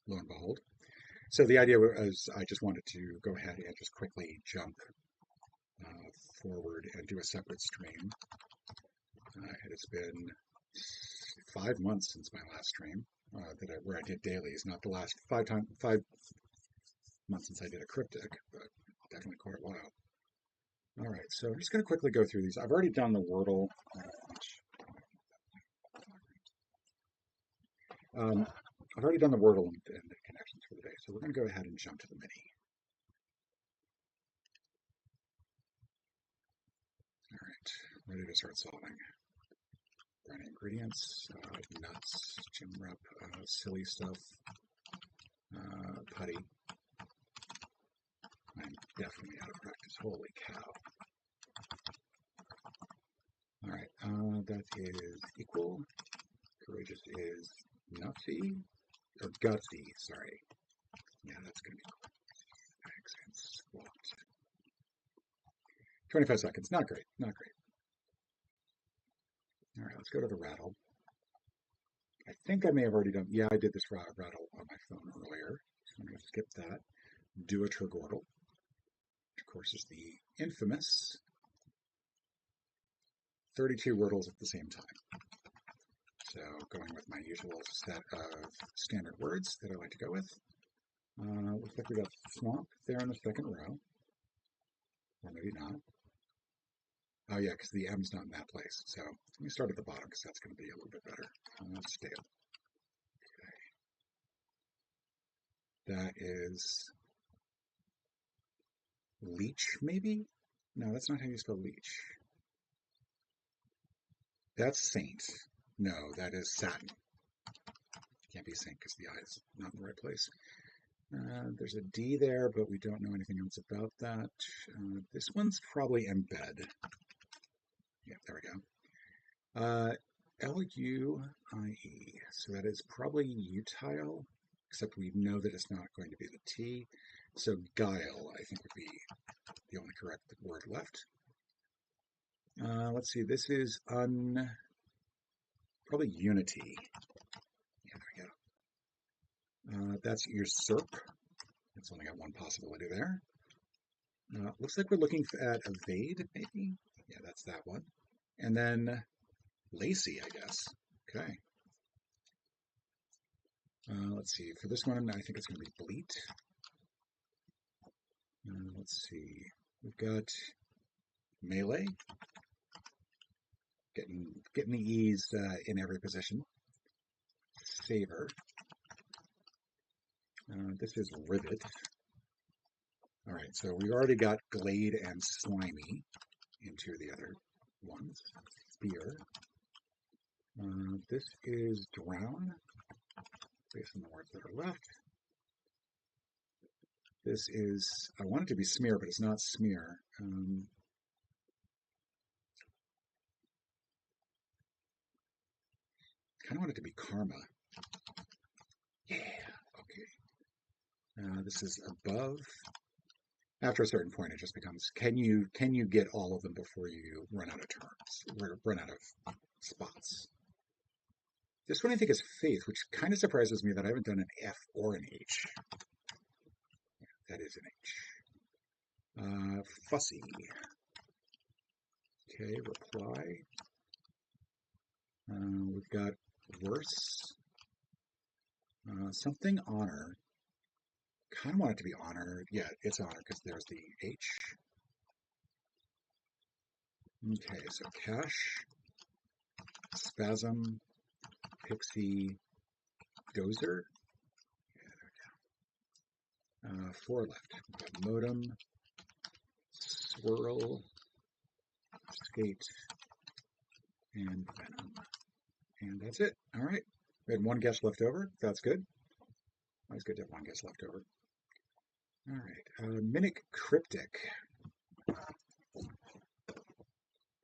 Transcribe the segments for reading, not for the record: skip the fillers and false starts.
lo and behold. So the idea was I just wanted to go ahead and just quickly jump forward and do a separate stream. It has been 5 months since my last stream where I did dailies. Not the last 5 months since I did a cryptic, but definitely quite a while. All right, so I'm just going to quickly go through these. I've already done the Wordle. I've already done the Wordle and the connections for the day, so we're going to go ahead and jump to the mini. All right, ready to start solving. Brand ingredients, nuts, gym rep, silly stuff, putty. I'm definitely out of practice. Holy cow. All right, that is equal. Courageous is nutsy, or gutsy, sorry. Yeah, that's going to be accent squat. 25 seconds, not great, not great. All right, let's go to the rattle. I think I may have already done, yeah, I did this rattle on my phone earlier. So I'm going to skip that. Duotrigordle, which of course is the infamous 32 wordles at the same time. So going with my usual set of standard words that I like to go with. Looks like we got swamp there in the second row. Or maybe not. Oh yeah, because the M's not in that place. So let me start at the bottom because that's going to be a little bit better. Stale. Okay. That is leech, maybe? No, that's not how you spell leech. That's saint. No, that is satin. Can't be saint because the I is not in the right place. There's a D there, but we don't know anything else about that. This one's probably embed. Yeah, there we go. L-U-I-E. So that is probably utile, except we know that it's not going to be the T. So guile, I think, would be the only correct word left. Let's see, this is probably unity. Yeah, there we go. That's usurp. It's only got one possibility there. Looks like we're looking at evade, maybe? Yeah, that's that one. And then lacy, I guess. Okay. Let's see. For this one, I think it's going to be bleat. Let's see. We've got melee. Getting the E's in every position. Savor. This is rivet. All right, so we've already got glade and slimy into the other ones. Spear. This is drown, based on the words that are left. This is, I want it to be smear, but it's not smear. Kind of want it to be karma. Yeah, okay. This is above. After a certain point, it just becomes, can you get all of them before you run out of turns, run out of spots? This one I think is faith, which kind of surprises me that I haven't done an F or an H. Yeah, that is an H. Fussy. Okay, reply. We've got worse. Something honor. Kind of want it to be honor. Yeah, it's honor because there's the H. Okay, so cash, spasm, pixie, dozer. Yeah, there we go. 4 left. We've got modem, swirl, skate, and venom. And that's it. All right. We had 1 guess left over. That's good. Always good to have 1 guess left over. All right. Mimic cryptic.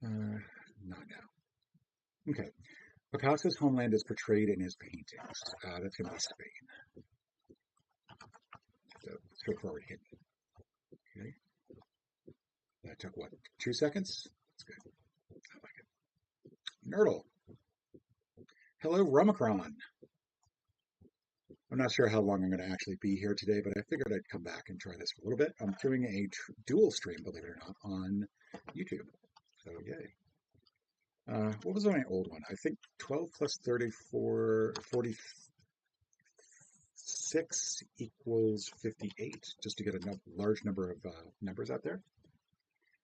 Not now. Okay. Picasso's homeland is portrayed in his paintings. That's going to be Spain. So straightforward hit. Okay. That took what? 2 seconds? That's good. I like it. Nerdle. Hello, Rumacron. I'm not sure how long I'm going to actually be here today, but I figured I'd come back and try this for a little bit. I'm doing a dual stream, believe it or not, on YouTube. So yay. What was my old one? I think 12 plus 34, 46 equals 58, just to get a large number of numbers out there.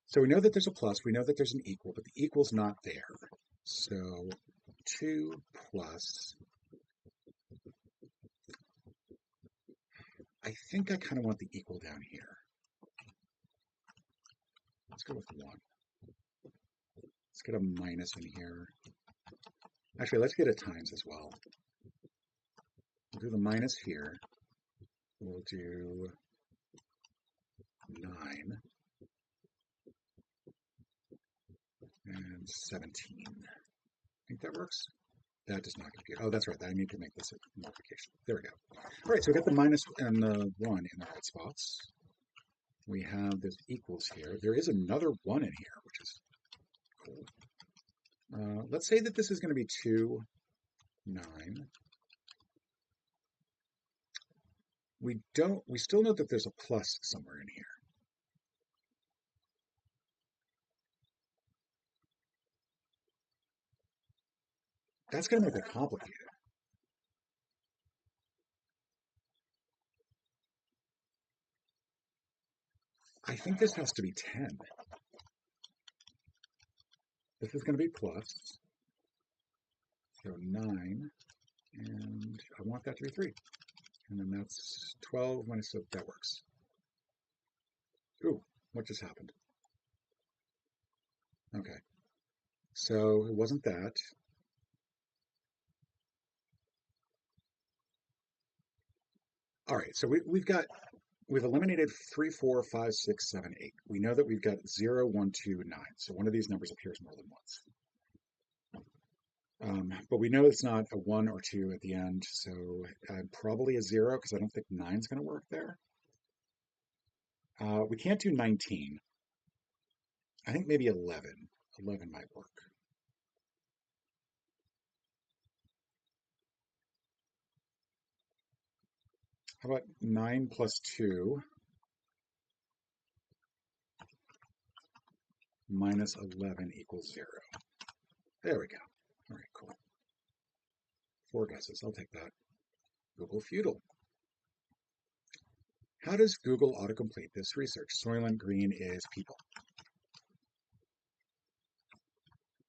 So we know that there's a plus, we know that there's an equal, but the equal's not there. So 2 plus, I think I kind of want the equal down here. Let's go with 1. Let's get a minus in here. Actually, let's get a times as well. We'll do the minus here. We'll do 9 and 17. I think that works. That does not compute. Oh, that's right. I need to make this a multiplication. There we go. All right, so we got the minus and the 1 in the right spots. We have this equals here. There is another 1 in here, which is cool. Let's say that this is going to be 2, 9. We still know that there's a plus somewhere in here. That's going to make it complicated. I think this has to be 10. This is going to be plus. So 9, and I want that to be 3. And then that's 12 minus, so that works. Ooh, what just happened? Okay. So it wasn't that. All right, so we've eliminated 3, 4, 5, 6, 7, 8. We know that we've got 0, 1, 2, 9. So one of these numbers appears more than once. But we know it's not a 1 or 2 at the end, so probably a 0, because I don't think 9 is going to work there. We can't do 19. I think maybe 11. 11 might work. How about 9 plus 2 minus 11 equals 0? There we go. All right, cool. 4 guesses. I'll take that. Google Feudal. How does Google autocomplete this research? Soylent Green is people.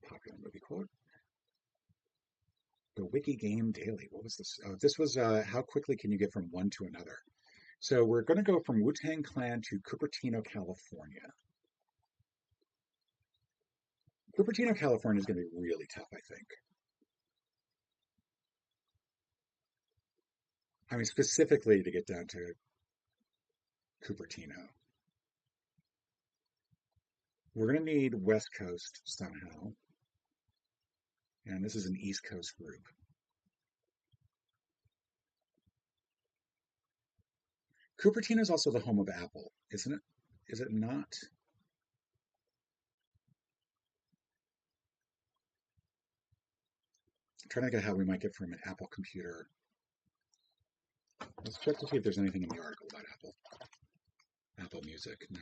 Popular movie quote. The Wiki Game Daily. What was this? This was how quickly can you get from one to another? So we're going to go from Wu-Tang Clan to Cupertino, California. Cupertino, California is going to be really tough, I think. I mean, specifically to get down to Cupertino. We're going to need West Coast somehow. And this is an East Coast group. Cupertino is also the home of Apple, isn't it? Is it not? I'm trying to think of how we might get from an Apple computer. Let's check to see if there's anything in the article about Apple. Apple Music, no.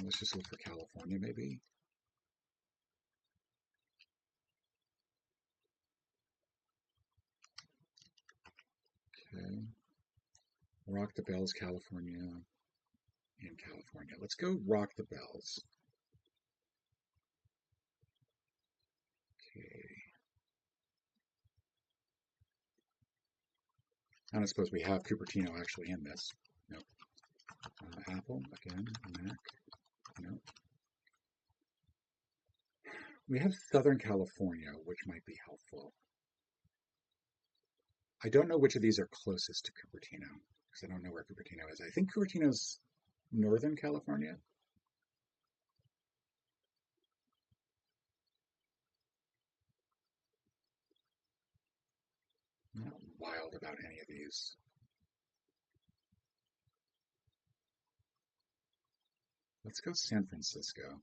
Let's just look for California, maybe. Okay. Rock the Bells, California. In California. Let's go Rock the Bells. Okay. I don't suppose we have Cupertino actually in this. Nope. Apple, again, Mac. Nope. We have Southern California, which might be helpful. I don't know which of these are closest to Cupertino, because I don't know where Cupertino is. I think Cupertino's Northern California. I'm not wild about any of these. Let's go San Francisco.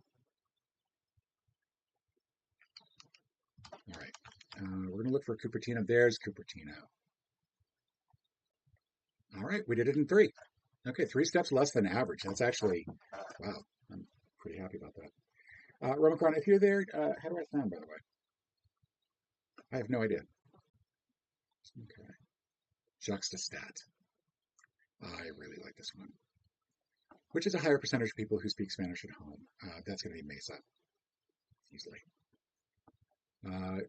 All right. We're going to look for Cupertino. There's Cupertino. right, we did it in 3. Okay, 3 steps less than average. That's actually, wow, I'm pretty happy about that. Romacron, if you're there, how do I sound, by the way? I have no idea. Okay. Juxtastat. I really like this one. Which is a higher percentage of people who speak Spanish at home? That's going to be Mesa, easily.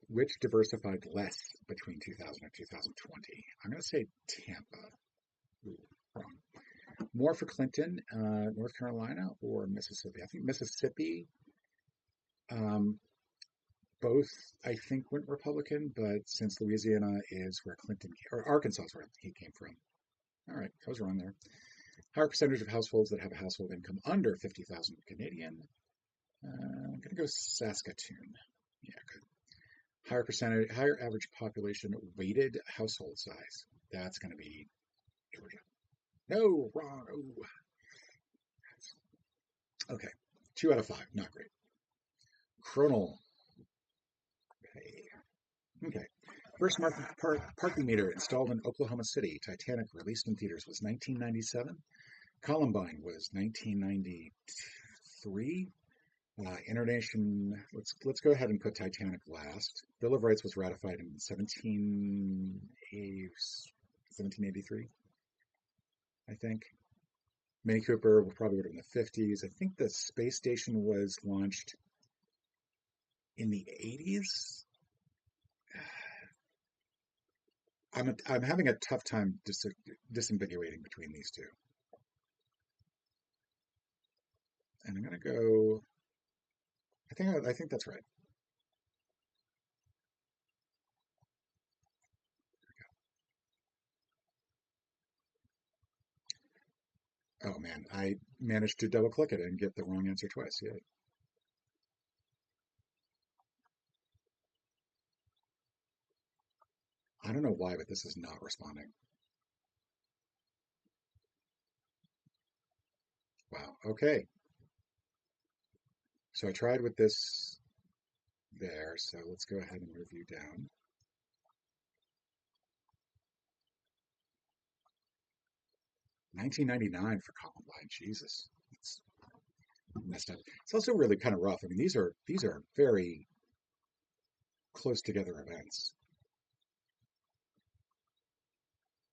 Which diversified less between 2000 and 2020? I'm going to say Tampa. Ooh, wrong. More for Clinton, North Carolina, or Mississippi? I think Mississippi. Both, I think, went Republican, but since Louisiana is where Clinton, or Arkansas is where he came from. All right, I was wrong there. Higher percentage of households that have a household income under 50,000 Canadian. I'm going to go Saskatoon. Yeah, good. Higher average population weighted household size. That's going to be Georgia. No, wrong. Oh. Okay, 2 out of 5. Not great. Chronal. Okay. First parking meter installed in Oklahoma City. Titanic released in theaters was 1997. Columbine was 1993. Internation. Let's go ahead and put Titanic last. Bill of Rights was ratified in 1783, I think. Mini Cooper probably would have been the 50s. I think the space station was launched in the 80s. I'm having a tough time disambiguating between these two. And I'm going to go. I think that's right. Oh man, I managed to double click it and get the wrong answer twice. Yeah. I don't know why, but this is not responding. Wow. Okay. So I tried with this there. So let's go ahead and move you down. 1999 for Columbine. Jesus. It's messed up. It's also really kind of rough. I mean, these are very close together events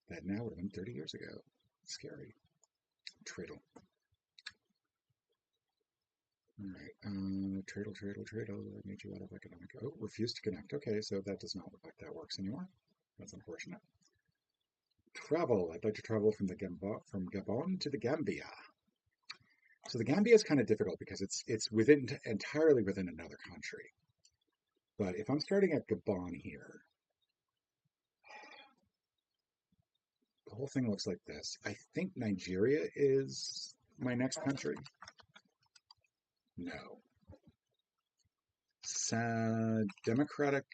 that now would have been 30 years ago. Scary. Triddle. All right. Triddle. I made you out of economic. Oh, refuse to connect. Okay, so that does not look like that works anymore. That's unfortunate. Travel. I'd like to travel from Gabon to the Gambia. So the Gambia is kind of difficult because it's entirely within another country. But if I'm starting at Gabon here, the whole thing looks like this. I think Nigeria is my next country. No. Democratic.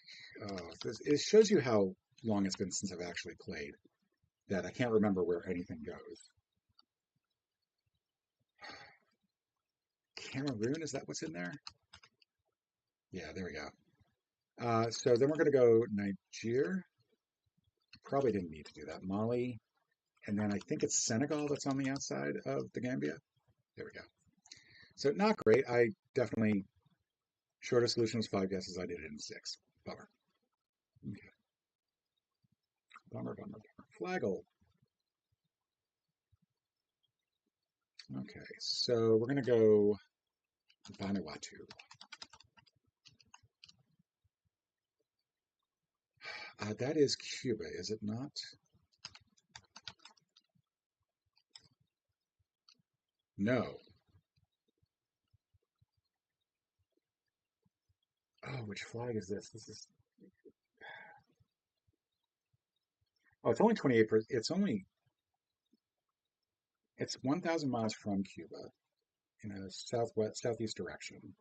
It shows you how long it's been since I've actually played that I can't remember where anything goes. Cameroon, is that what's in there? Yeah, there we go. So then we're going to go Niger. Probably didn't need to do that. Mali. And then I think it's Senegal that's on the outside of the Gambia. There we go. So not great. I definitely, shortest solution was 5 guesses. I did it in 6. Bummer. Okay. Bummer. Flagel. Okay, so we're going to go Vanuatu. That is Cuba, is it not? No. Oh, which flag is this? This is. Oh, it's only 28%. It's 1,000 miles from Cuba in a southeast direction.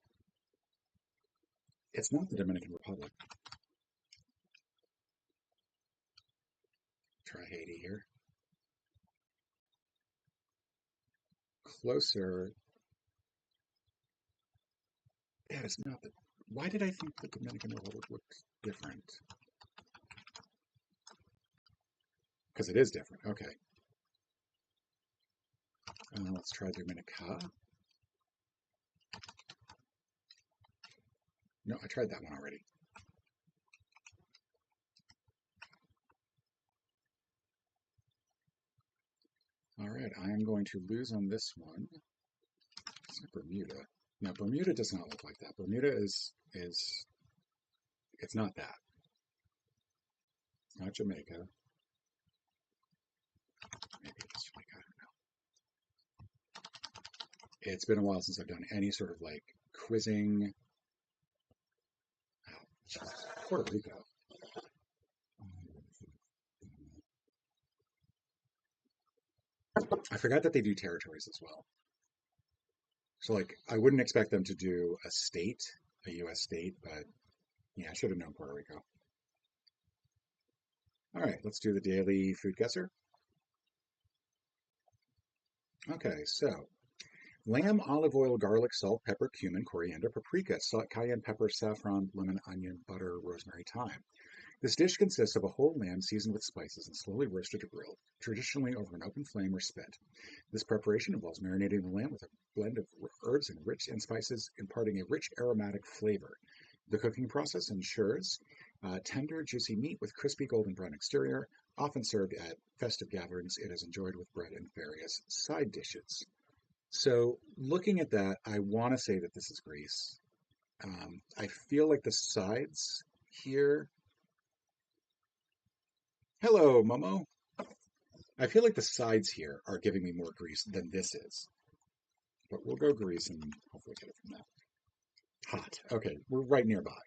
It's not the Dominican Republic. Try Haiti here. Closer. That is not the. Why did I think the Dominican Republic looked different? Because it is different. Okay. Let's try Dominica. No, I tried that one already. All right, I am going to lose on this one. It's not Bermuda. No, Bermuda does not look like that. Bermuda is it's not that. It's not Jamaica. Maybe it's Jamaica. I don't know. It's been a while since I've done any sort of like quizzing. Oh, Jesus. Puerto Rico. I forgot that they do territories as well. So like I wouldn't expect them to do a state, a US state, but yeah, I should have known Puerto Rico. All right, let's do the daily food guesser. Okay, so lamb, olive oil, garlic, salt, pepper, cumin, coriander, paprika, salt, cayenne pepper, saffron, lemon, onion, butter, rosemary, thyme. This dish consists of a whole lamb seasoned with spices and slowly roasted or grilled, traditionally over an open flame or spit. This preparation involves marinating the lamb with a blend of herbs and rich and spices, imparting a rich aromatic flavor. The cooking process ensures tender, juicy meat with crispy golden brown exterior. Often served at festive gatherings, it is enjoyed with bread and various side dishes. So, looking at that, I want to say that this is Greece. I feel like the sides here. Hello, Momo. I feel like the sides here are giving me more Greece than this is. But we'll go Greece and hopefully get it from that. Hot. Okay, we're right nearby.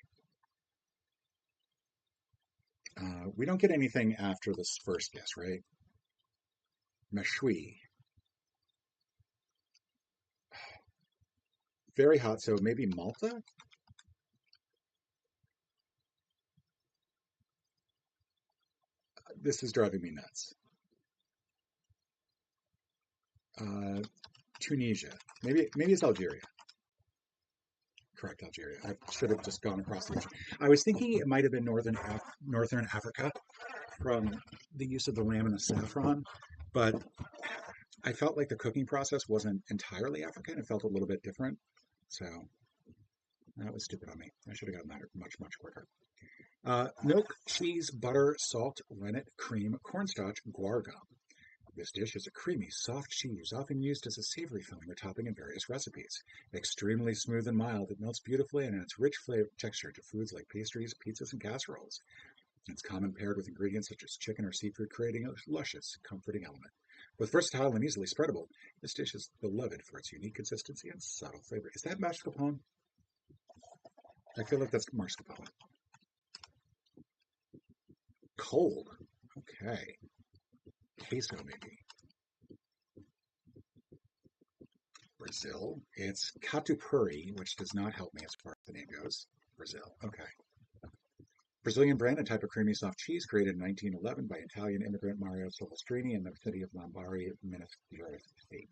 We don't get anything after this first guess, right? Meshui. Very hot, so maybe Malta? This is driving me nuts. Uh, Tunisia. Maybe it's Algeria. Correct, Algeria. I should have just gone across the ocean. I was thinking it might have been northern Africa from the use of the lamb and the saffron, but I felt like the cooking process wasn't entirely African. It felt a little bit different. So that was stupid on me. I should have gotten that much quicker. Milk, cheese, butter, salt, rennet, cream, cornstarch, guar gum. This dish is a creamy, soft cheese, often used as a savory filling or topping in various recipes. Extremely smooth and mild, it melts beautifully and adds rich flavor texture to foods like pastries, pizzas, and casseroles. It's common paired with ingredients such as chicken or seafood, creating a luscious, comforting element. With versatile and easily spreadable, this dish is beloved for its unique consistency and subtle flavor. Is that mascarpone? I feel like that's mascarpone. Cold. Okay. Queso, maybe. Brazil. It's catupiry, which does not help me as far as the name goes. Brazil. Okay. Brazilian brand, a type of creamy soft cheese created in 1911 by Italian immigrant Mario Silvestrini in the city of Lombardy, Minas Gerais state.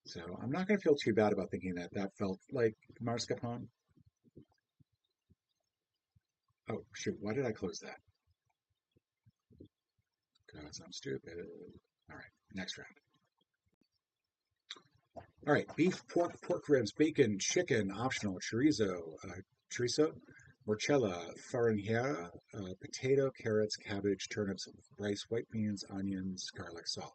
So I'm not going to feel too bad about thinking that that felt like mascarpone. Oh, shoot. Why did I close that? Because I'm stupid. All right. Next round. All right, beef, pork ribs, bacon, chicken, optional, chorizo, morcella, farinha, potato, carrots, cabbage, turnips, rice, white beans, onions, garlic, salt.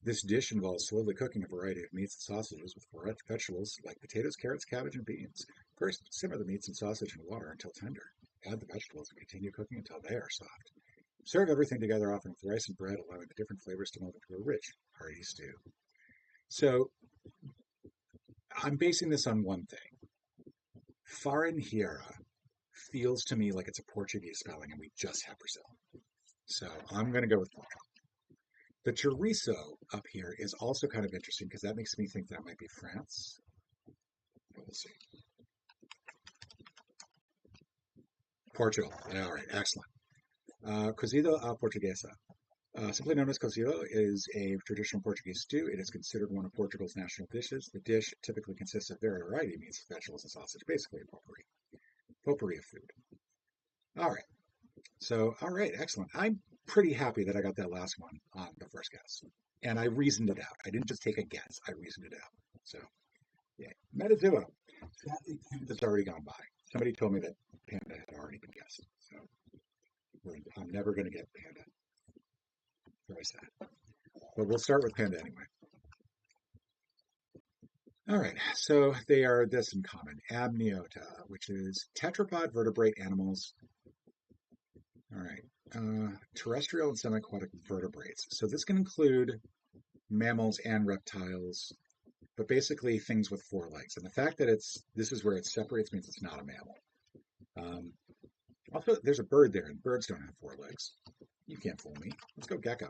This dish involves slowly cooking a variety of meats and sausages with vegetables like potatoes, carrots, cabbage, and beans. First, simmer the meats and sausage in water until tender. Add the vegetables and continue cooking until they are soft. Serve everything together often with rice and bread, allowing the different flavors to melt into a rich, hearty stew. So I'm basing this on one thing. Farinheira feels to me like it's a Portuguese spelling, and we just have Brazil. So I'm going to go with Portugal. The chorizo up here is also kind of interesting because that makes me think that might be France. But we'll see. Portugal. All right, excellent. Cozido à portuguesa. Simply known as cozido, is a traditional Portuguese stew. It is considered one of Portugal's national dishes. The dish typically consists of a variety of meats, vegetables, and sausage, basically a potpourri of food. All right. So, all right, excellent. I'm pretty happy that I got that last one on the first guess. And I reasoned it out. I didn't just take a guess. I reasoned it out. So, yeah, metazoa. Sadly, panda's already gone by. Somebody told me that panda had already been guessed. So I'm never going to get panda. Very sad. But we'll start with panda anyway. All right, so they are this in common. Amniota, which is tetrapod vertebrate animals. All right, terrestrial and semi-aquatic vertebrates. So this can include mammals and reptiles, but basically things with four legs. And the fact that this is where it separates means it's not a mammal. Also, there's a bird there, and birds don't have four legs. You can't fool me. Let's go gecko.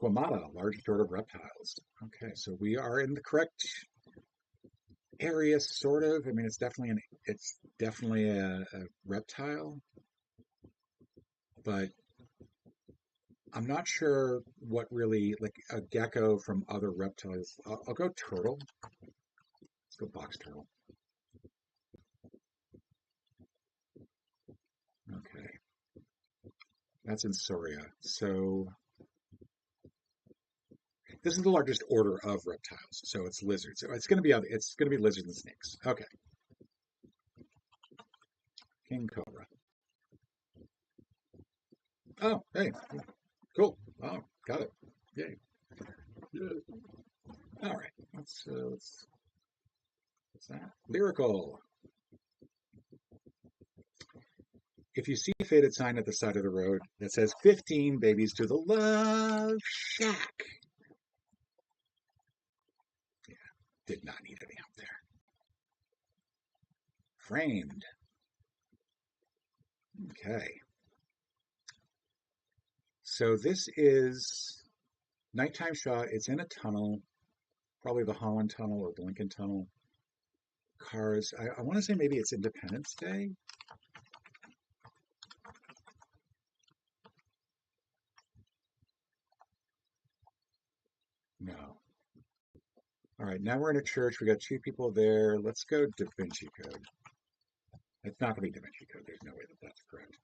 Squamata, largest order of reptiles. Okay, so we are in the correct area, sort of. I mean, it's definitely a reptile, but I'm not sure what really, like a gecko from other reptiles. I'll go turtle. Let's go box turtle. Okay, that's in Soria. So this is the largest order of reptiles. So it's lizards. So it's going to be lizards and snakes. Okay, king cobra. Oh, hey, cool. Oh, got it. Yay. All right. What's that? Lyrical. If you see a faded sign at the side of the road that says 15 babies to the love shack. Yeah, did not need any help there. Framed. Okay. So this is nighttime shot. It's in a tunnel, probably the Holland Tunnel or the Lincoln Tunnel. Cars. I want to say maybe it's Independence Day. No. All right, now we're in a church. We got two people there. Let's go Da Vinci Code. It's not going to be Da Vinci Code. There's no way that that's correct.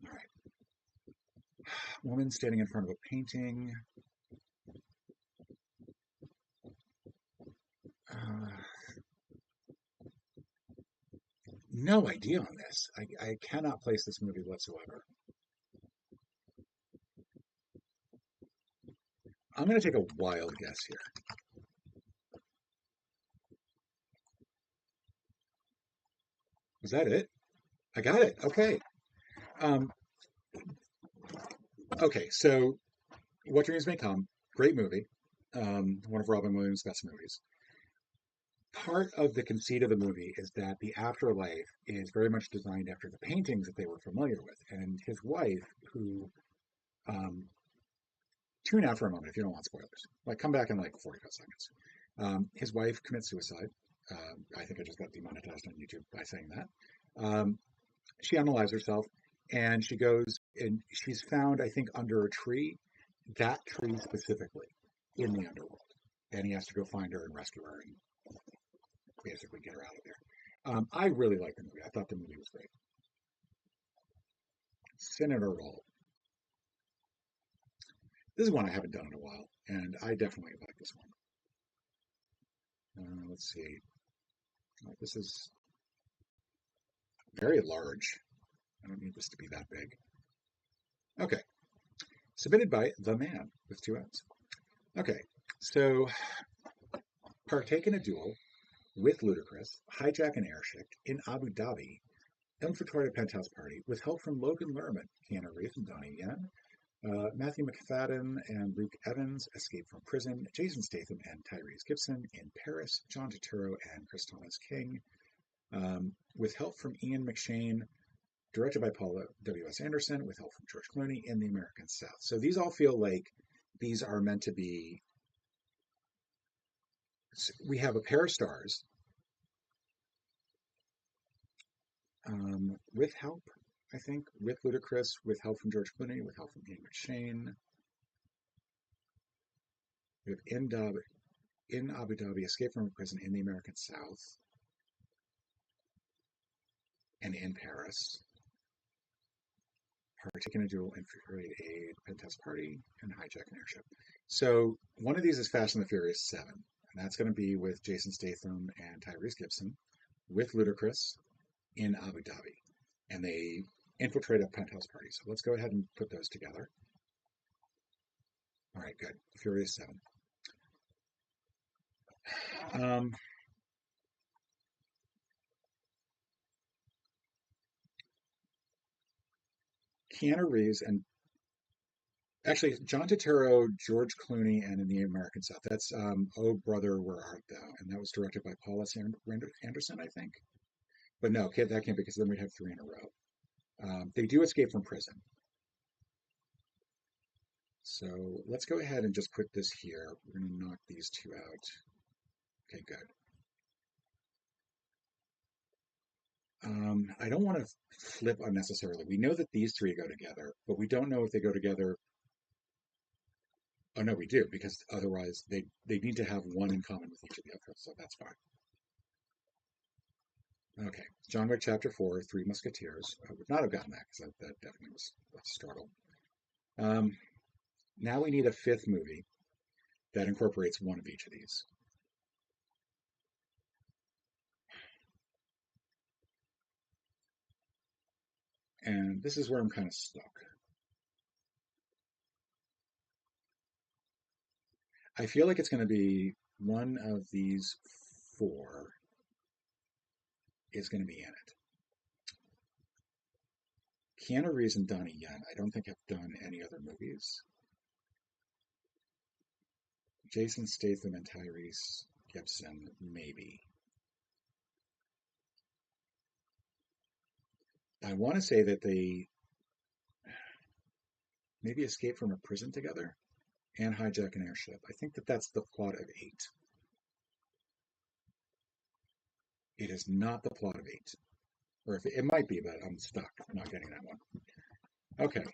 All right. Woman standing in front of a painting. No idea on this. I cannot place this movie whatsoever. I'm going to take a wild guess here. Is that it? I got it. Okay. Okay, so What Dreams May Come, great movie. One of Robin Williams' best movies. Part of the conceit of the movie is that the afterlife is very much designed after the paintings that they were familiar with. And his wife, who, tune out for a moment if you don't want spoilers. Like, come back in like 45 seconds. His wife commits suicide. I think I just got demonetized on YouTube by saying that. She unalives herself, and she goes and she's found, I think, under a tree, that tree specifically in the underworld. And he has to go find her and rescue her and basically get her out of there. I really liked the movie. I thought the movie was great. Senator Roll. This is one I haven't done in a while, and I definitely like this one. Let's see. This is very large. I don't need this to be that big. Okay. Submitted by The Man with 2 N's. Okay. So, partake in a duel with Ludacris, hijack an airship in Abu Dhabi, infiltrate a penthouse party with help from Logan Lerman, Keanu Reeves and Donnie Yen, Matthew McFadden and Luke Evans escape from prison, Jason Statham and Tyrese Gibson in Paris, John Turturro and Chris Thomas King, with help from Ian McShane, directed by Paula W.S. Anderson, with help from George Clooney in the American South. So these all feel like these are meant to be. We have a pair of stars with help, I think, with Ludacris, with help from George Clooney, with help from Ian McShane. We have in Abu Dhabi, escape from prison in the American South, and in Paris. partake in a duel, infiltrate a penthouse party, and hijack an airship. So one of these is Fast and the Furious 7, and that's going to be with Jason Statham and Tyrese Gibson with Ludacris in Abu Dhabi, and they infiltrate a penthouse party. So let's go ahead and put those together. All right, good. Furious 7. Keanu Reeves and actually John Turturro, George Clooney, and In the American South. That's Oh Brother, Where Art Thou? And that was directed by Paul S. Anderson, I think. But no, that can't be because then we'd have three in a row. They do escape from prison. So let's go ahead and just put this here. We're going to knock these two out. Okay, good. I don't want to flip unnecessarily. We know that these three go together, but we don't know if they go together. Oh, no, we do, because otherwise they need to have one in common with each of the others, so that's fine. Okay, John Wick Chapter 4, Three Musketeers. I would not have gotten that, because that definitely was a struggle. Now we need a fifth movie that incorporates one of each of these. And this is where I'm kind of stuck. I feel like it's going to be one of these four is going to be in it. Keanu Reeves and Donnie Yen, I don't think have done any other movies. Jason Statham and Tyrese Gibson, maybe. I want to say that they maybe escape from a prison together and hijack an airship. I think that that's the plot of 8. It is not the plot of 8. Or if it might be, but I'm stuck. I'm not getting that one. Okay.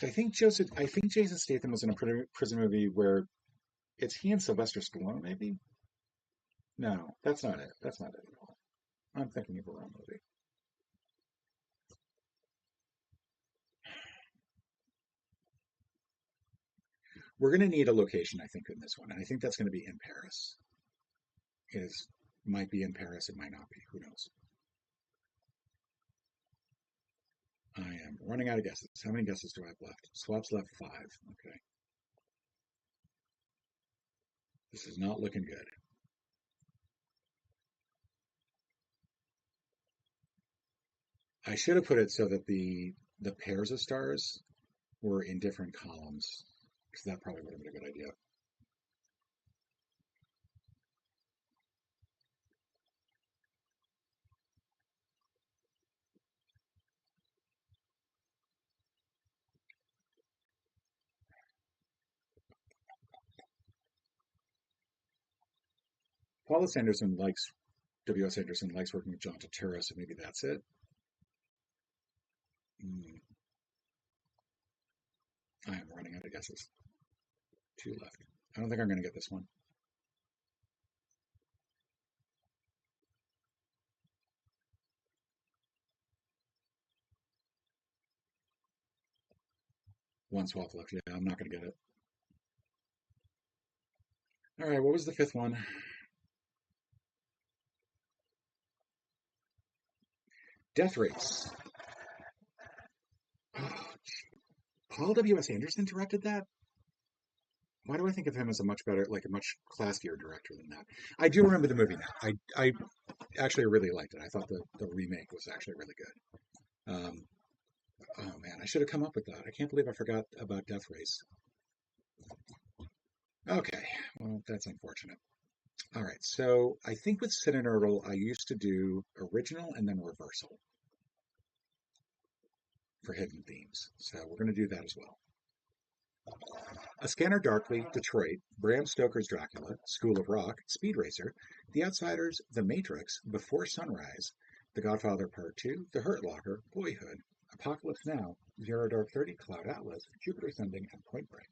I think Jason Statham was in a prison movie where it's he and Sylvester Stallone, maybe? No, that's not it. That's not it at all. I'm thinking of a wrong movie. We're going to need a location, I think, in this one, and I think that's going to be in Paris. It might be in Paris, it might not be. Who knows? I am running out of guesses. How many guesses do I have left? Swaps left 5. Okay. This is not looking good. I should have put it so that the pairs of stars were in different columns, because that probably would have been a good idea. Paulus Anderson likes W.S. Anderson likes working with John Turturro, so maybe that's it. I am running out of guesses. 2 left. I don't think I'm going to get this one. One swap left. Yeah, I'm not going to get it. All right, what was the 5th one? Death Race. Oh, Paul W.S. Anderson directed that? Why do I think of him as a much better, like a much classier director than that? I do remember the movie now. I actually really liked it. I thought the remake was actually really good. Oh man, I should have come up with that. I can't believe I forgot about Death Race. Okay, well, that's unfortunate. All right, so I think with Cinenergle, I used to do original and then reversal for hidden themes. So we're going to do that as well. A Scanner Darkly, Detroit, Bram Stoker's Dracula, School of Rock, Speed Racer, The Outsiders, The Matrix, Before Sunrise, The Godfather Part 2, The Hurt Locker, Boyhood, Apocalypse Now, Zero Dark 30, Cloud Atlas, Jupiter Ascending, and Point Break.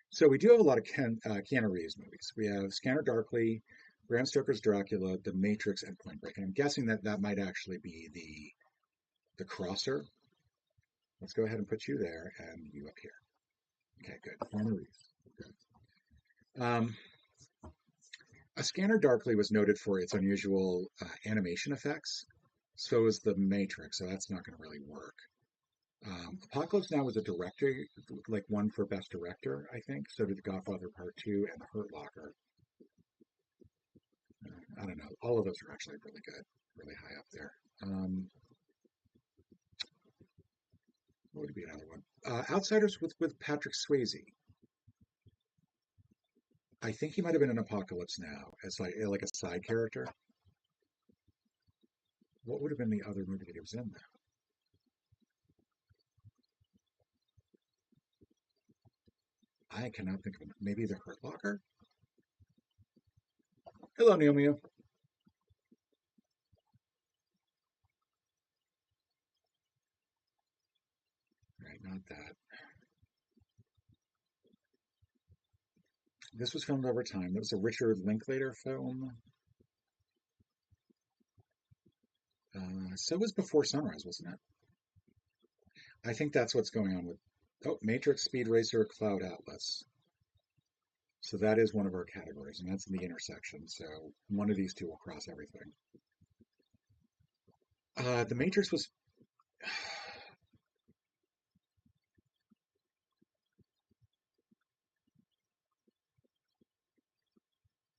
So we do have a lot of Keanu Reeves movies. We have Scanner Darkly, Bram Stoker's Dracula, The Matrix, and Point Break. And I'm guessing that that might actually be the crosser. Let's go ahead and put you there and you up here. Okay, good. Keanu Reeves. Good. A Scanner Darkly was noted for its unusual animation effects. So is The Matrix, so that's not going to really work. Apocalypse Now was a director, like one for Best Director, I think. So did The Godfather Part 2 and The Hurt Locker. I don't know. All of those are actually really good, really high up there. What would be another one? Outsiders with Patrick Swayze. I think he might have been in Apocalypse Now as like a side character. What would have been the other movie that he was in, though? I cannot think of it. Maybe The Hurt Locker? Hello, Neil Mio. Right, not that. This was filmed over time. It was a Richard Linklater film. So was Before Sunrise, wasn't it? I think that's what's going on with. Oh, Matrix, Speed Racer, Cloud Atlas. So that is one of our categories, and that's in the intersection. So one of these two will cross everything. The Matrix was.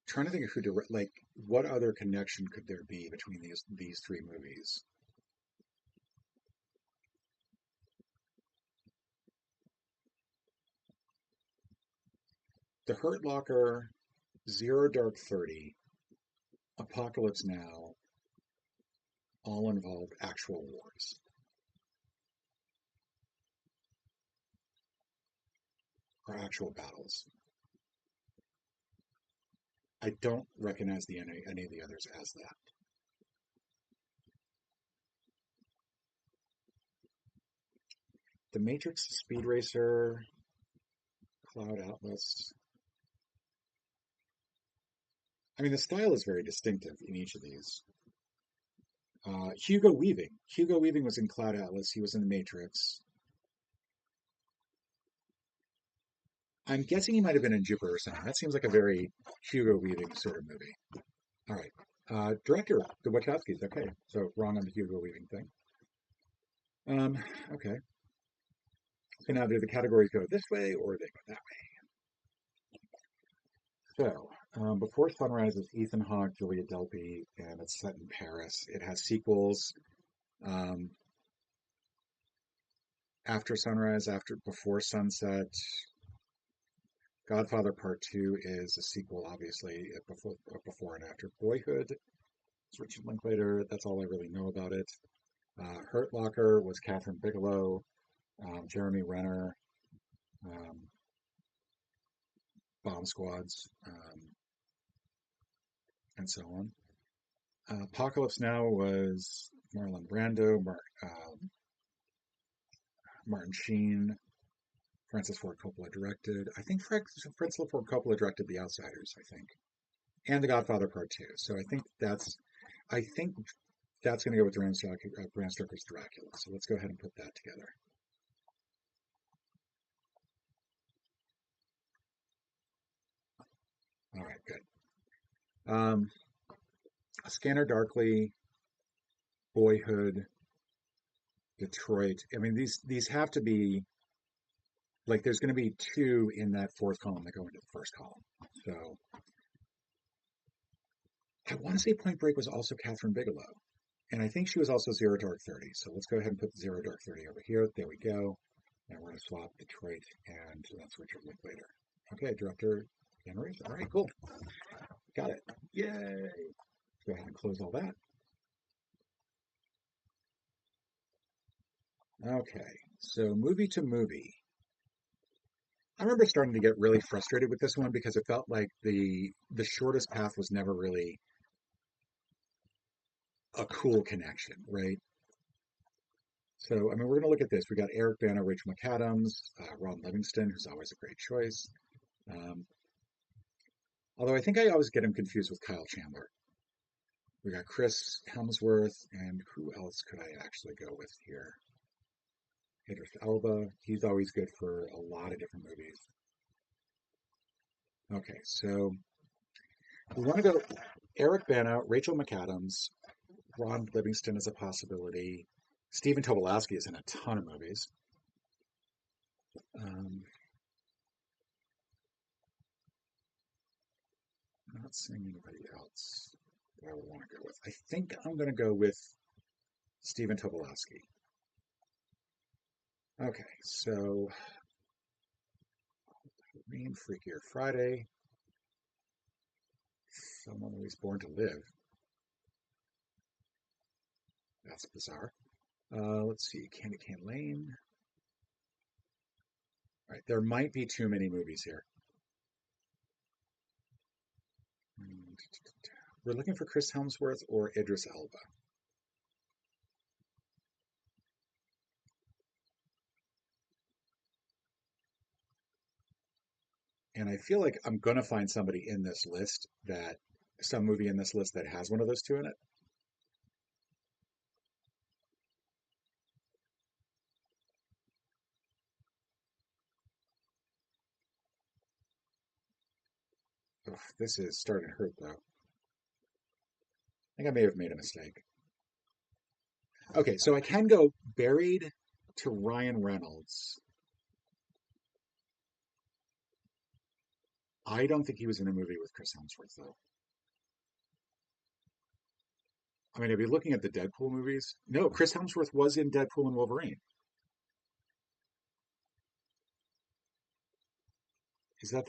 Trying to think of who direct, like, what other connection could there be between these three movies? The Hurt Locker, Zero Dark 30, Apocalypse Now, all involve actual wars or actual battles. I don't recognize any of the others as that. The Matrix, Speed Racer, Cloud Atlas. I mean, the style is very distinctive in each of these. Hugo Weaving. Hugo Weaving was in Cloud Atlas. He was in The Matrix. I'm guessing he might have been in Jupiter or something. That seems like a very Hugo Weaving sort of movie. All right. Director, the Wachowskis. Okay, so wrong on the Hugo Weaving thing. Okay. So now do the categories go this way or they go that way? So, Before Sunrise is Ethan Hawke, Julia Delpy, and it's set in Paris. It has sequels. Um, After Sunrise, Before Sunset. Godfather Part 2 is a sequel, obviously, before and after Boyhood. It's Richard Linklater. That's all I really know about it. Hurt Locker was Catherine Bigelow, Jeremy Renner, um, Bomb Squads, and so on. Apocalypse Now was Marlon Brando, Martin Sheen, Francis Ford Coppola directed. I think Francis Ford Coppola directed The Outsiders, I think, and The Godfather Part 2. So I think that's going to go with Bram Stoker's Dracula. So let's go ahead and put that together. All right, good. Scanner Darkly, Boyhood, Detroit. I mean, these have to be like there's going to be two in that fourth column that go into the first column. So I want to say Point Break was also Catherine Bigelow, and I think she was also Zero Dark 30. So let's go ahead and put Zero Dark 30 over here. There we go. And we're going to swap Detroit, and that's Richard Linklater. Okay, director Henry. All right, cool. Got it. Yay! Let's go ahead and close all that. Okay, so movie to movie. I remember starting to get really frustrated with this one because it felt like the shortest path was never really a cool connection, right? So, I mean, we're going to look at this. We got Eric Bana, Rachel McAdams, Ron Livingston, who's always a great choice. Um, although I think I always get him confused with Kyle Chandler. We got Chris Hemsworth, and who else could I actually go with here? Idris Elba. He's always good for a lot of different movies. Okay, so we want to go Eric Bana, Rachel McAdams, Ron Livingston is a possibility. Stephen Tobolowsky is in a ton of movies. Um, I'm not seeing anybody else that I would want to go with. I think I'm going to go with Stephen Tobolowsky. Okay, so Halloween, Freakier Friday, someone who was born to live. That's bizarre. Let's see, Candy Cane Lane. All right, there might be too many movies here. We're looking for Chris Hemsworth or Idris Elba. And I feel like I'm going to find somebody in this list that, some movie in this list that has one of those two in it. Ugh, this is starting to hurt, though. I think I may have made a mistake. Okay, so I can go Buried to Ryan Reynolds. I don't think he was in a movie with Chris Hemsworth, though. I mean, I'd be looking at the Deadpool movies. No, Chris Hemsworth was in Deadpool and Wolverine. Is that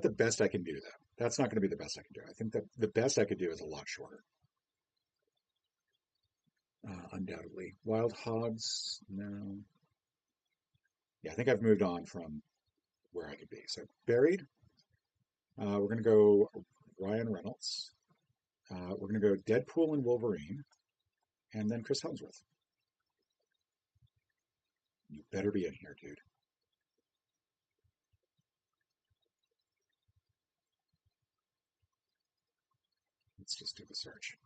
the best I can do, though? That's not going to be the best I can do. I think that the best I could do is a lot shorter. Undoubtedly. Wild Hogs, no. Yeah, I think I've moved on from where I could be. So Buried, we're going to go Ryan Reynolds. We're going to go Deadpool and Wolverine, and then Chris Hemsworth. You better be in here, dude. Let's just do the search.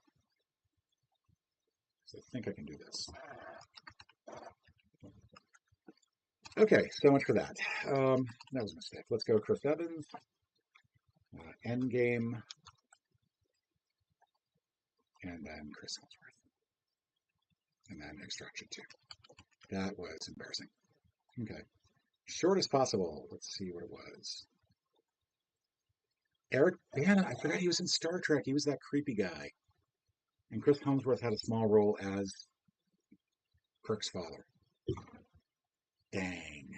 So I think I can do this. Okay, so much for that. That was a mistake. Let's go Chris Evans, Endgame, and then Chris Hemsworth, and then Extraction 2. That was embarrassing. Okay, short as possible. Let's see what it was. Eric Bana, I forgot he was in Star Trek. He was that creepy guy. And Chris Hemsworth had a small role as Kirk's father. Dang.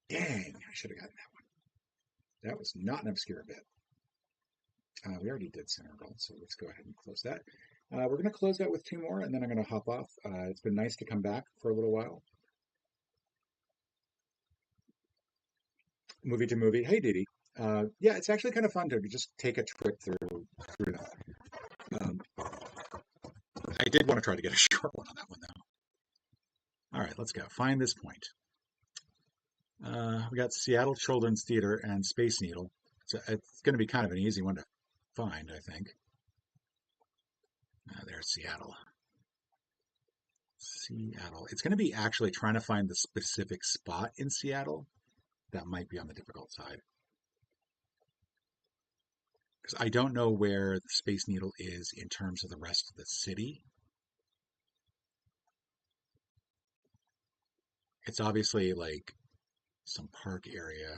Dang, I should have gotten that one. That was not an obscure bit. We already did Centerville, so let's go ahead and close that. We're going to close that with two more, and then I'm going to hop off. It's been nice to come back for a little while. Movie to movie. Hey, Didi. Yeah, it's actually kind of fun to just take a trip through that. I did want to try to get a short one on that one, though. All right, let's go. Find this point. We got Seattle Children's Theater and Space Needle. So it's going to be kind of an easy one to find, I think. There's Seattle. Seattle. It's going to be actually trying to find the specific spot in Seattle. That might be on the difficult side. Because I don't know where the Space Needle is in terms of the rest of the city. It's obviously like some park area.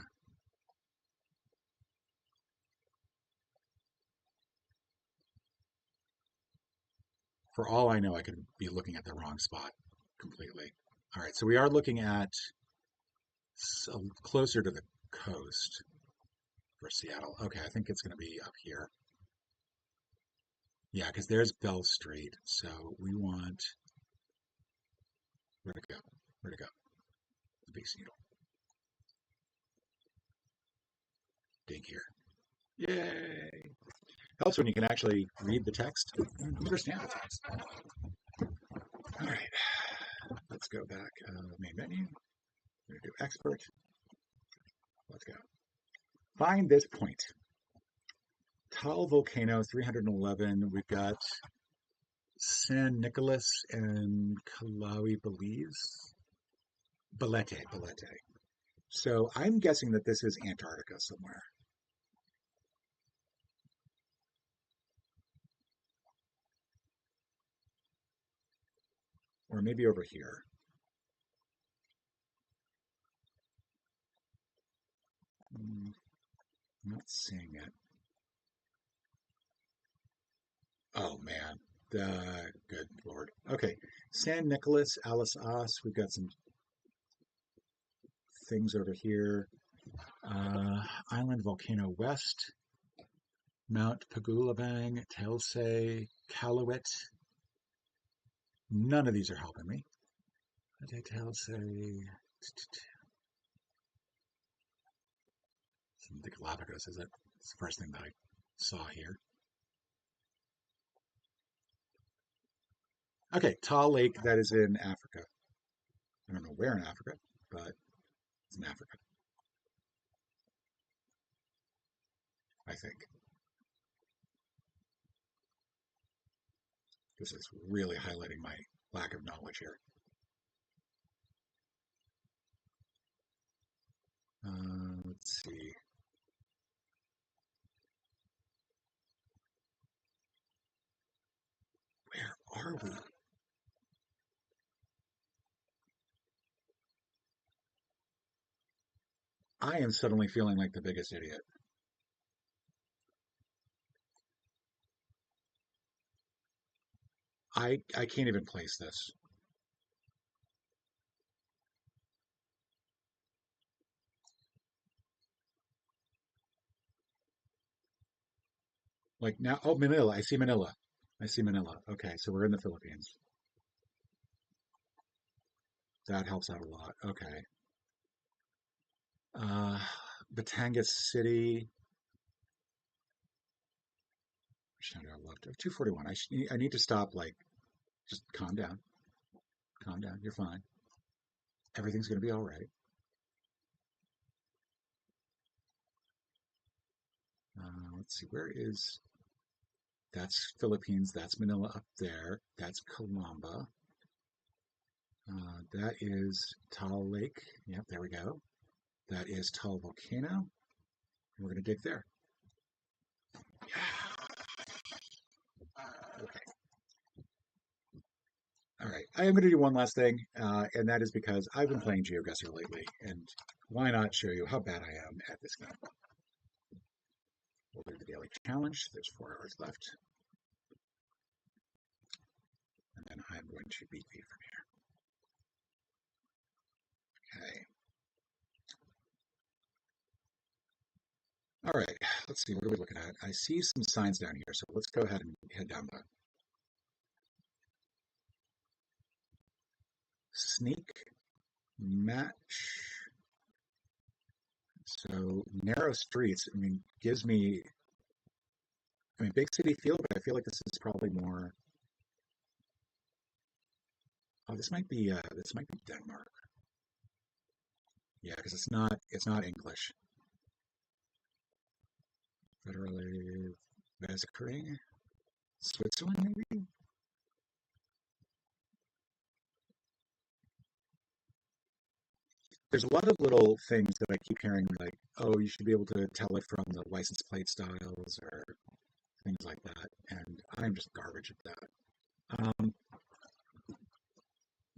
For all I know, I could be looking at the wrong spot completely. All right, so we are looking at closer to the coast for Seattle. Okay, I think it's going to be up here. Yeah, because there's Bell Street. So we want, where to go? Where to go? The Big Needle. Dig here. Yay! Helps when you can actually read the text and understand the text. let's go back. Main menu. We're going to do expert. Let's go. Find this point. Tal Volcano 311. We've got San Nicolas and Kalawi Belize. Balete. So I'm guessing that this is Antarctica somewhere. Or maybe over here. I'm not seeing it. Oh man, good Lord. Okay, San Nicolas, Alice Os. We've got some things over here. Island Volcano West, Mount Pagulabang, Telsay, Caluit. None of these are helping me. Telsay. The Galapagos, is it? It's the first thing that I saw here. Okay, Tall Lake, that is in Africa. I don't know where in Africa, but it's in Africa, I think. This is really highlighting my lack of knowledge here. Let's see. Where are we? I am suddenly feeling like the biggest idiot. I can't even place this. Like now, oh, Manila. I see Manila. I see Manila. Okay, so we're in the Philippines. That helps out a lot. Okay. Uh, Batangas City. Which time do I left? 241. I need to stop. Like, just calm down. Calm down. You're fine. Everything's gonna be all right. Let's see. Where is? That's Philippines. That's Manila up there. That's Calamba. That is Taal Lake. Yep, there we go. That is Taal Volcano. We're going to dig there. Okay. All right. I am going to do one last thing, and that is because I've been playing GeoGuessr lately, and why not show you how bad I am at this game? We'll do the daily challenge. There's 4 hours left. And then I'm going to beat you from here. Okay. All right, let's see, what are we looking at? I see some signs down here, so let's go ahead and head down the sneak match. So narrow streets, I mean, gives me, I mean, big city feel, but I feel like this is probably more, oh, this might be Denmark. Yeah, because it's not English. Federally Vesicring, Switzerland, maybe? There's a lot of little things that I keep hearing, like, oh, you should be able to tell it from the license plate styles or things like that. And I'm just garbage at that.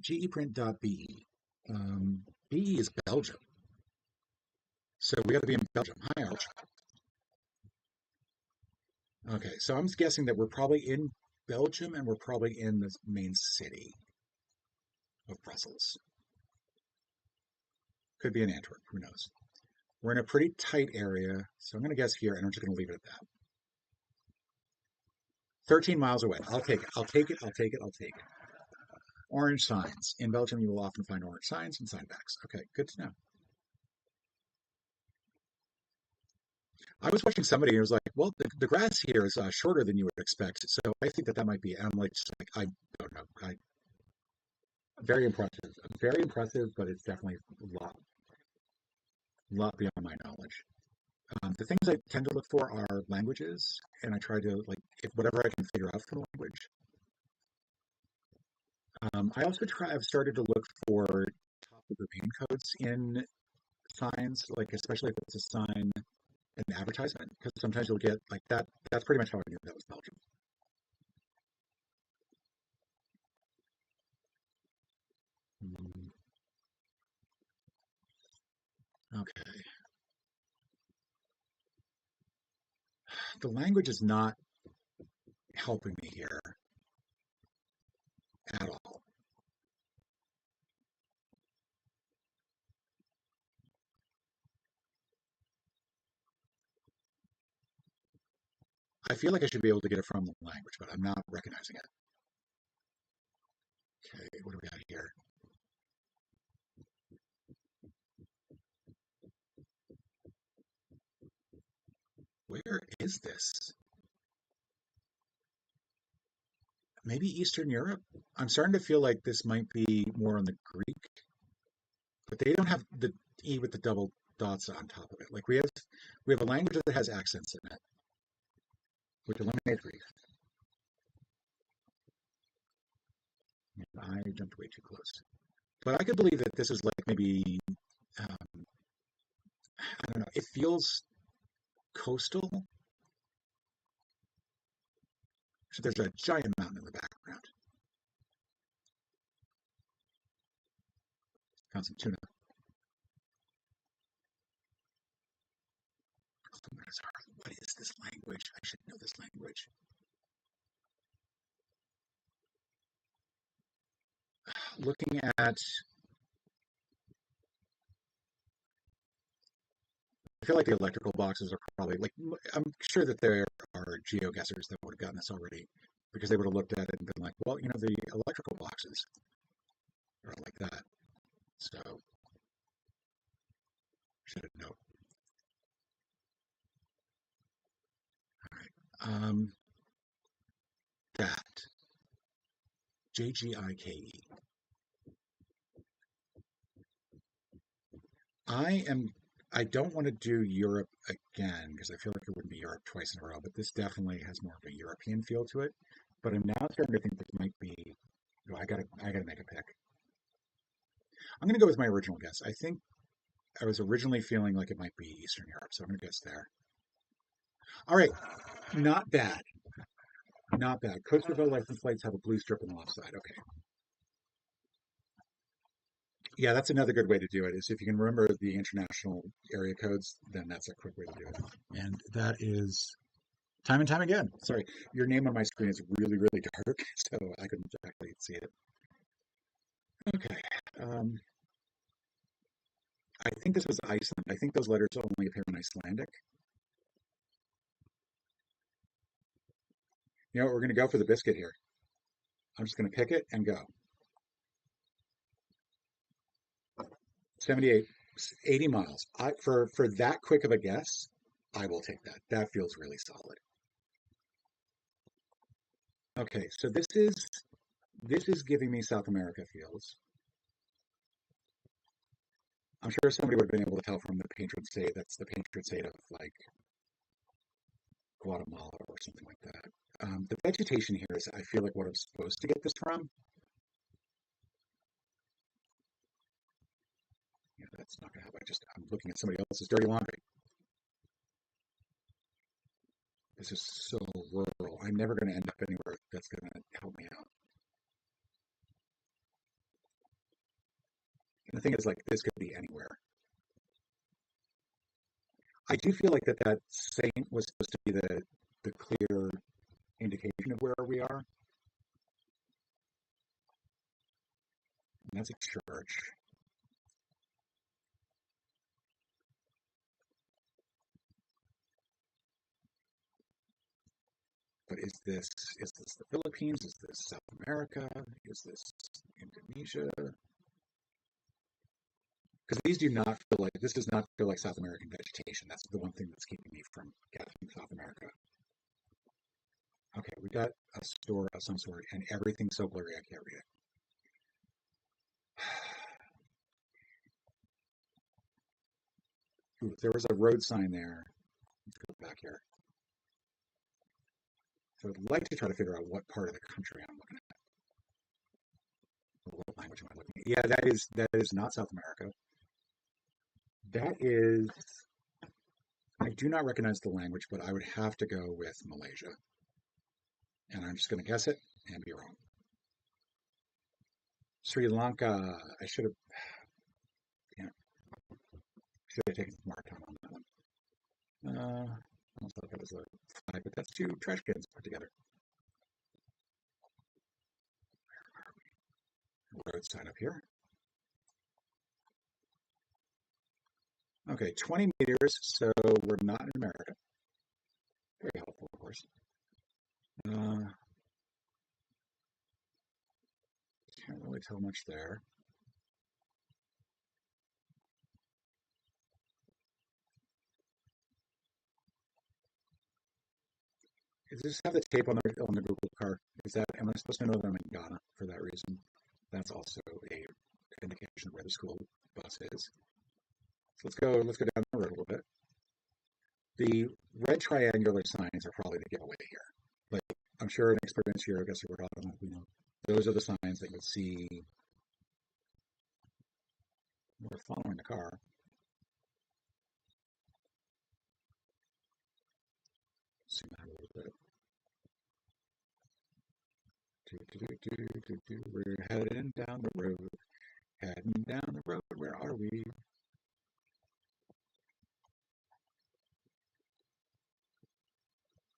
Geprint.be. BE is Belgium. So we got to be in Belgium. Hi, Arch. Okay, so I'm guessing that we're probably in Belgium and we're probably in the main city of Brussels. Could be in Antwerp, who knows? We're in a pretty tight area, so I'm going to guess here, and I'm just going to leave it at that. 13 miles away. I'll take it. I'll take it. I'll take it. I'll take it. Orange signs. In Belgium, you will often find orange signs and sign backs. Okay, good to know. I was watching somebody who was like, well, the grass here is shorter than you would expect, so I think that might be. And I'm like, I don't know. Very impressive. Very impressive, but it's definitely lot beyond my knowledge. The things I tend to look for are languages, and I try to like if whatever I can figure out from the language. I also try. I've started to look for top of domain codes in signs, like especially if it's a sign, an advertisement, because sometimes you'll get like that. That's pretty much how I knew that was Belgium. Mm, okay, the language is not helping me here at all. I feel like I should be able to get it from the language, but I'm not recognizing it. Okay, what do we got here? Where is this? Maybe Eastern Europe? I'm starting to feel like this might be more on the Greek, but they don't have the E with the double dots on top of it. Like we have a language that has accents in it, which eliminates Greek. I jumped way too close. But I could believe that this is like maybe I don't know. It feels coastal. So there's a giant mountain in the background. Found some tuna. What is this language? I should know this language. Looking at, I feel like the electrical boxes are probably like, I'm sure that there are geoguessers that would have gotten this already because they would have looked at it and been like, well, the electrical boxes are like that. So, should have known. All right. That. Jgike. I am. I don't want to do Europe again because I feel like it would be Europe twice in a row. But this definitely has more of a European feel to it. But I'm now starting to think this might be. Oh, I gotta make a pick. I'm gonna go with my original guess. I think I was originally feeling like it might be Eastern Europe, so I'm gonna guess there. All right, not bad, not bad. Coast River license plates have a blue strip on the left side. Okay, yeah, that's another good way to do it. Is if you can remember the international area codes, then that's a quick way to do it. And that is time and time again. Sorry, your name on my screen is really, really dark, so I couldn't exactly see it. Okay. Um, I think this was Iceland. I think those letters only appear in Icelandic. You know what? We're going to go for the biscuit here. I'm just going to pick it and go. 78, 80 miles. For that quick of a guess, I will take that. That feels really solid. Okay, so this is giving me South America feels. I'm sure somebody would have been able to tell from the patron saint that's the patron saint of like Guatemala or something like that. The vegetation here is, I feel like, what I'm supposed to get this from. Yeah, that's not gonna help. I'm looking at somebody else's dirty laundry. This is so rural. I'm never gonna end up anywhere that's gonna help me out. And the thing is, like, this could be anywhere. I do feel like that saint was supposed to be the clear indication of where we are. And that's a church. But is this the Philippines? Is this South America? Is this Indonesia? Because these do not feel like this does not feel like South American vegetation. That's the one thing that's keeping me from guessing South America. Okay, we got a store of some sort, and everything's so blurry I can't read it. Ooh, there was a road sign there. Let's go back here. So I'd like to try to figure out what part of the country I'm looking at. Or what language am I looking at? Yeah, that is not South America. That is, I do not recognize the language, but I would have to go with Malaysia. And I'm just going to guess it and be wrong. Sri Lanka. I should have, yeah, should have taken some more time on that one. I almost thought that was a flag, but that's two trash cans put together. Road sign up here. Okay, 20 meters, so we're not in America. Very helpful, of course. Can't really tell much there. Does this have the tape on the Google car? Is that, am I supposed to know that I'm in Ghana for that reason? That's also a indication of where the school bus is. So let's go down the road a little bit. The red triangular signs are probably the giveaway here. But I'm sure an experienced here, I guess we're talking, you know, those are the signs that you'll see. We're following the car. Zoom out a little bit. We're heading down the road. Heading down the road. Where are we?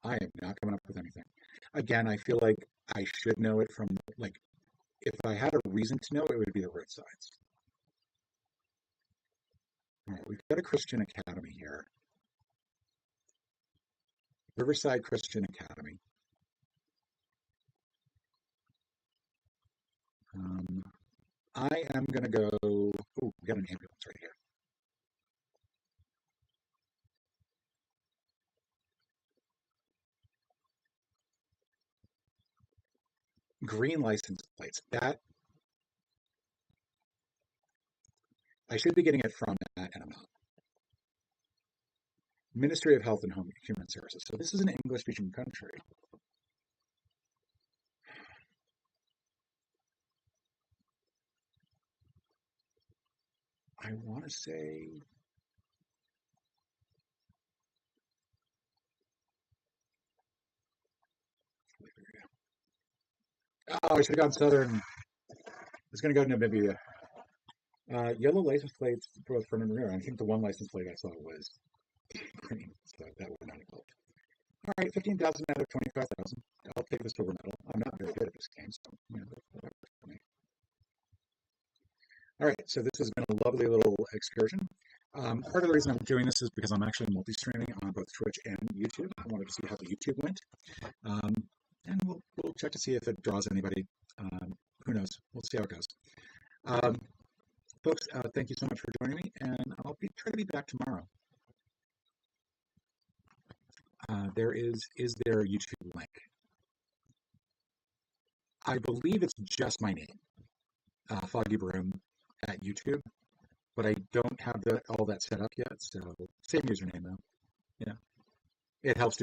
I am not coming up with anything. Again, I feel like I should know it from, like, if I had a reason to know, it would be the road signs. All right, we've got a Christian Academy here. Riverside Christian Academy. Um, I am going to go. Oh, we got an ambulance right here. Green license plates. That I should be getting it from that, and I'm not. Ministry of Health and Human Services. So this is an English-speaking country. I want to say. Oh, I should have gone southern. I was going to go to Namibia. Yellow license plates, both front and rear. I think the one license plate I saw was green, so that would not have helped. All right, 15,000 out of 25,000. I'll take the silver medal. I'm not very good at this game, so that works for me. All right, so this has been a lovely little excursion. Part of the reason I'm doing this is because I'm actually multi-streaming on both Twitch and YouTube. I wanted to see how the YouTube went, um, and we'll check to see if it draws anybody. Who knows? We'll see how it goes. Um, Folks, thank you so much for joining me, and try to be back tomorrow. Is there a YouTube link? I believe it's just my name, Foggy Broom at YouTube, but I don't have all that set up yet, so same username though. Yeah, it helps to